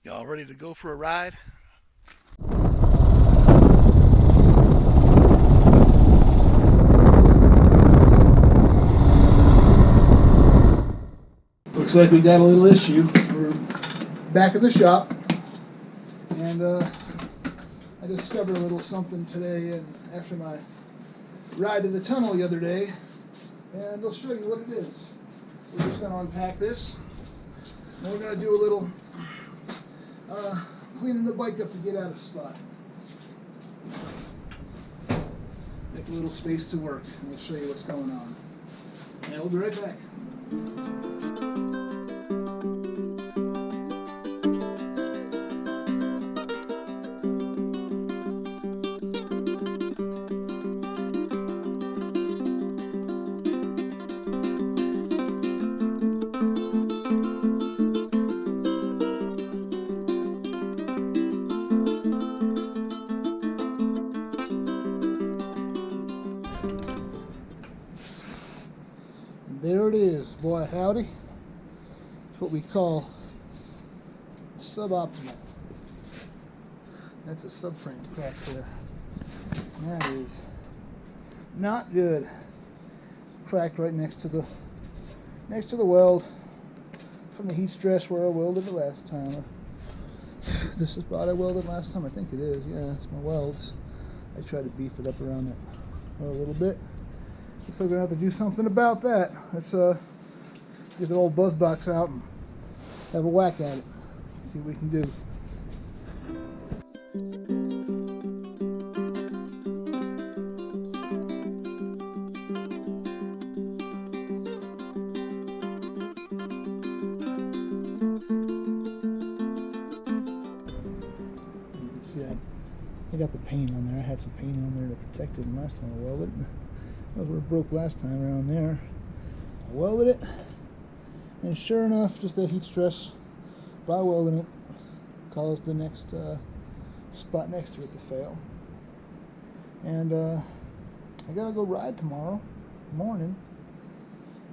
Y'all ready to go for a ride? Looks like we got a little issue. We're back in the shop, and I discovered a little something today and after my ride to the tunnel the other day, and I'll show you what it is. We're just going to unpack this, and we're going to do a little cleaning the bike up to get out of slot. Make a little space to work, and we'll show you what's going on. And we'll be right back. There it is, boy howdy. It's what we call suboptimal. That's a subframe crack there. That is not good. Cracked right next to the weld from the heat stress where I welded it last time. This is about I welded last time. I think it is. Yeah, it's my welds. I tried to beef it up around that a little bit. Looks like we're gonna have to do something about that. Let's get the old buzz box out and have a whack at it. See what we can do. You can see I got the paint on there. I had some paint on there to protect it last time I welded it. That was where it broke last time around there. I welded it, and sure enough, just that heat stress by welding it caused the next spot next to it to fail. And I gotta go ride tomorrow morning.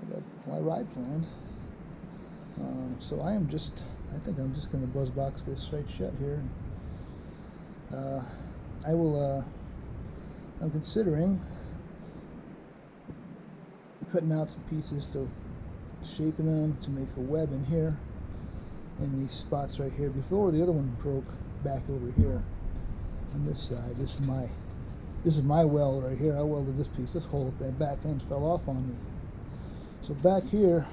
I got my ride planned. So I think I'm just gonna buzz box this right shut here. I'm considering cutting out some pieces to shaping them to make a web in here in these spots right here before the other one broke back over here on this side. This is my weld right here. I welded this piece. This whole back end fell off on me. So back here,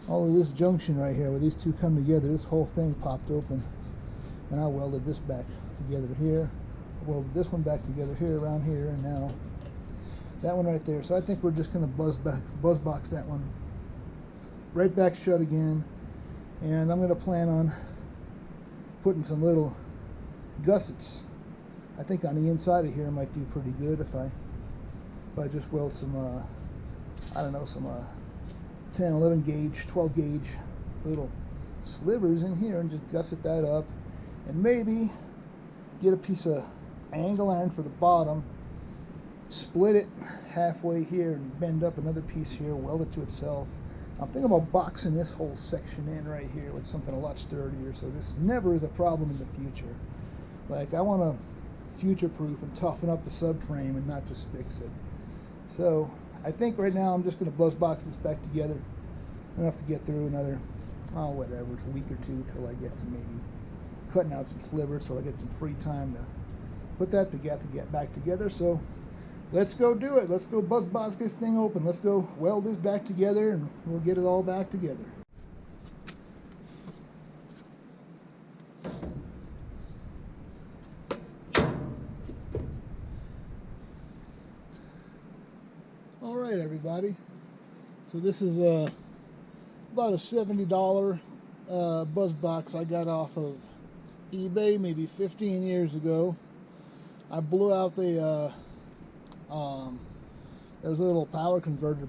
all of this junction right here where these two come together, this whole thing popped open, and I welded this back together here. I welded this one back together here, around here, and now that one right there. So I think we're just going to buzz box that one right back shut again, and I'm going to plan on putting some little gussets. I think on the inside of here might do pretty good if I just weld some I don't know, some 10, 11 gauge, 12 gauge little slivers in here and just gusset that up, and maybe get a piece of angle iron for the bottom, split it halfway here and bend up another piece here, weld it to itself. I'm thinking about boxing this whole section in right here with something a lot sturdier, so this never is a problem in the future. Like, I want to future-proof and toughen up the subframe and not just fix it. So I think right now I'm just going to buzz box this back together enough to get through another, whatever, it's a week or two till I get to maybe cutting out some slivers, so I get some free time to put that back together. So let's go do it. Let's go buzz box this thing open. Let's go weld this back together, and we'll get it all back together. All right, everybody. So this is about a $70 buzz box I got off of eBay maybe 15 years ago. I blew out the there's a little power converter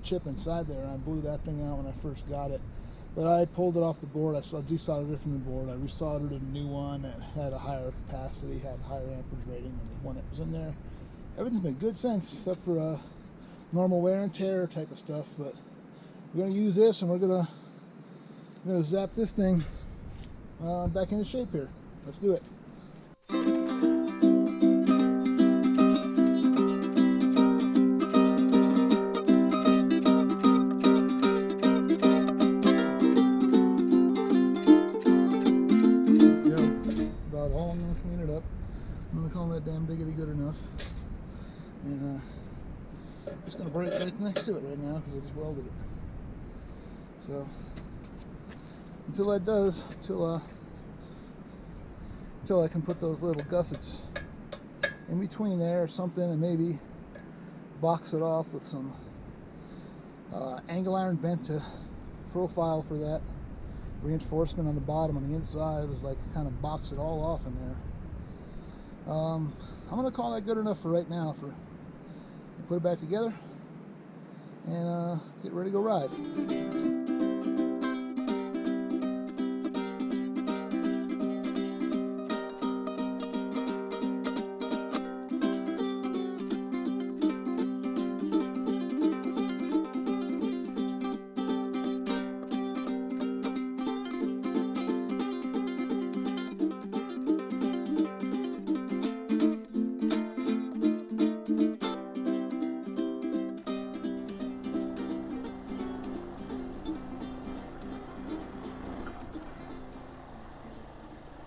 chip inside there, and I blew that thing out when I first got it. But I pulled it off the board. I desoldered it from the board. I resoldered a new one that had a higher capacity, had a higher amperage rating than the one that was in there. Everything's been good since, except for normal wear and tear type of stuff. But we're going to use this, and we're going to zap this thing back into shape here. Let's do it. About all I'm going to clean it up. I'm going to call that damn diggity good enough. And I'm just going to break right next to it right now because I just welded it. So until that does, until I can put those little gussets in between there or something, and maybe box it off with some angle iron bent to profile for that reinforcement on the bottom. On the inside was like kind of box it all off in there. I'm gonna call that good enough for right now. For put it back together and get ready to go ride.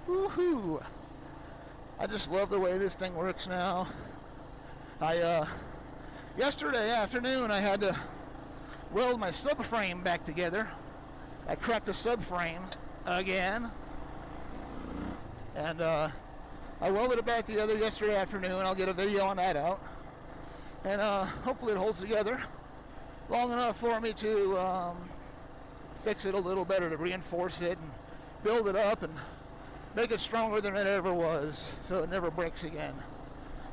Woohoo! I just love the way this thing works now. Yesterday afternoon I had to weld my subframe back together. I cracked the subframe again, and I welded it back together yesterday afternoon. I'll get a video on that out, and hopefully it holds together long enough for me to fix it a little better, to reinforce it and build it up and make it stronger than it ever was, so it never breaks again.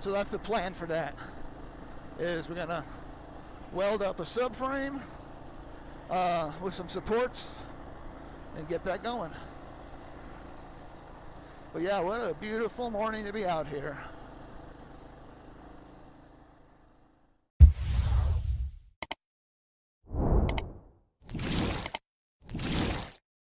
So that's the plan for that, is we're gonna weld up a subframe with some supports and get that going. But yeah, what a beautiful morning to be out here.